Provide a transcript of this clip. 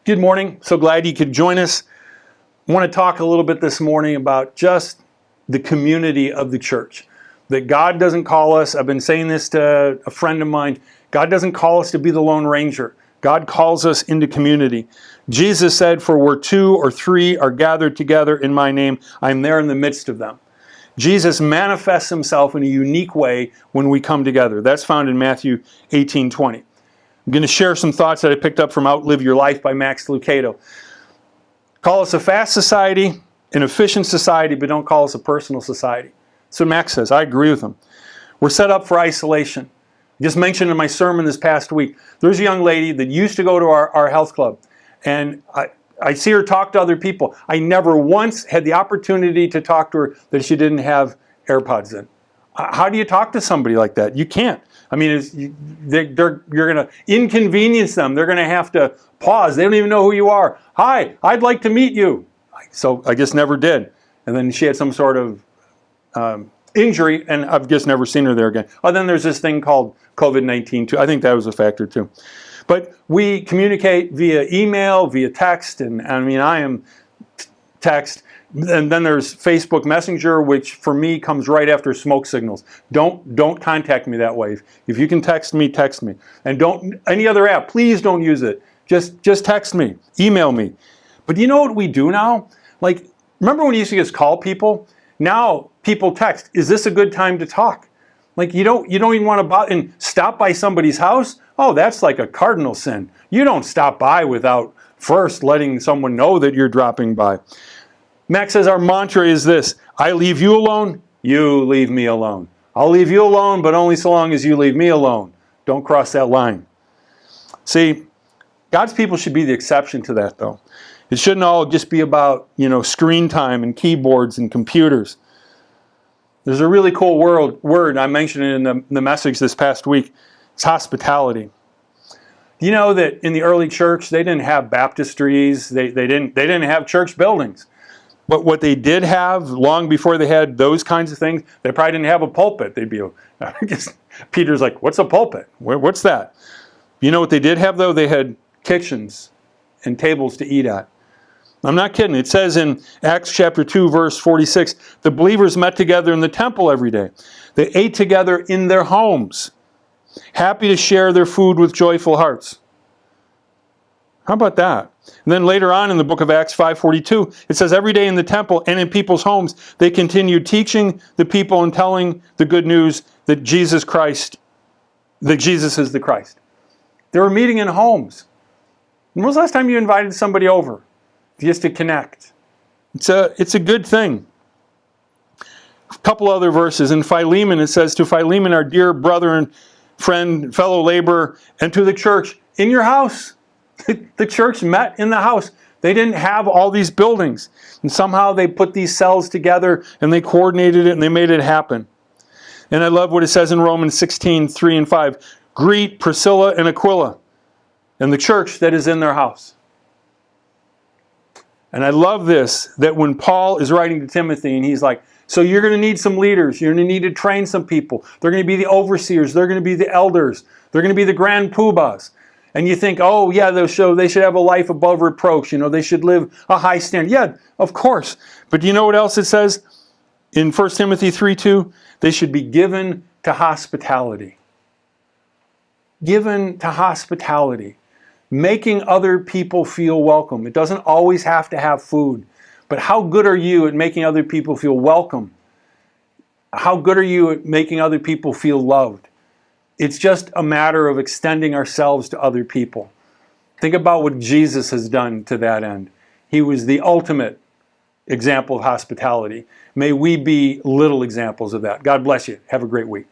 Good morning. So glad you could join us. I want to talk a little bit this morning about just the community of the church. That God doesn't call us, I've been saying this to a friend of mine, God doesn't call us to be the Lone Ranger. God calls us into community. Jesus said, "For where 2 or 3 are gathered together in my name, I'm there in the midst of them." Jesus manifests himself in a unique way when we come together. That's found in Matthew 18:20. I'm going to share some thoughts that I picked up from Outlive Your Life by Max Lucado. Call us a fast society, an efficient society, but don't call us a personal society. That's what Max says. I agree with him. We're set up for isolation. I just mentioned in my sermon this past week, there's a young lady that used to go to our health club, and I see her talk to other people. I never once had the opportunity to talk to her that she didn't have AirPods in. How do you talk to somebody like that? You can't. I mean, you're going to inconvenience them. They're going to have to pause. They don't even know who you are. "Hi, I'd like to meet you." So I just never did. And then she had some sort of injury, and I've just never seen her there again. Oh, then there's this thing called COVID-19 too. I think that was a factor too. But we communicate via email, via text, and I mean, I am text. And then there's Facebook Messenger, which for me comes right after smoke signals. Don't contact me that way. If you can text me, text me. And don't any other app, please don't use it. Just text me, email me. But you know what we do now? Like, remember when you used to just call people? Now people text, "Is this a good time to talk?" Like, you don't even want to bother and stop by somebody's house. Oh, that's like a cardinal sin. You don't stop by without first letting someone know that you're dropping by. Max says our mantra is this: I leave you alone, you leave me alone. I'll leave you alone, but only so long as you leave me alone. Don't cross that line. See, God's people should be the exception to that, though. It shouldn't all just be about, screen time and keyboards and computers. There's a really cool word, I mentioned it in the message this past week. It's hospitality. You know that in the early church, they didn't have baptistries, they didn't have church buildings. But what they did have, long before they had those kinds of things, they probably didn't have a pulpit. They'd be, Peter's like, "What's a pulpit? What's that?" You know what they did have, though? They had kitchens and tables to eat at. I'm not kidding. It says in Acts chapter 2, verse 46, the believers met together in the temple every day. They ate together in their homes, happy to share their food with joyful hearts. How about that? And then later on in the book of Acts 5:42, it says every day in the temple and in people's homes, they continued teaching the people and telling the good news that Jesus is the Christ. They were meeting in homes. When was the last time you invited somebody over just to connect? It's a good thing. A couple other verses. In Philemon, it says, "To Philemon, our dear brother and friend, fellow laborer, and to the church in your house." The church met in the house. They didn't have all these buildings. And somehow they put these cells together and they coordinated it and they made it happen. And I love what it says in Romans 16:3 and 5. "Greet Priscilla and Aquila and the church that is in their house." And I love this, that when Paul is writing to Timothy and he's like, so you're going to need some leaders. You're going to need to train some people. They're going to be the overseers. They're going to be the elders. They're going to be the grand poobahs. And you think, oh yeah, they should have a life above reproach. They should live a high standard. Yeah, of course. But do you know what else it says? In 1 Timothy 3:2, they should be given to hospitality. Given to hospitality. Making other people feel welcome. It doesn't always have to have food. But how good are you at making other people feel welcome? How good are you at making other people feel loved? It's just a matter of extending ourselves to other people. Think about what Jesus has done to that end. He was the ultimate example of hospitality. May we be little examples of that. God bless you. Have a great week.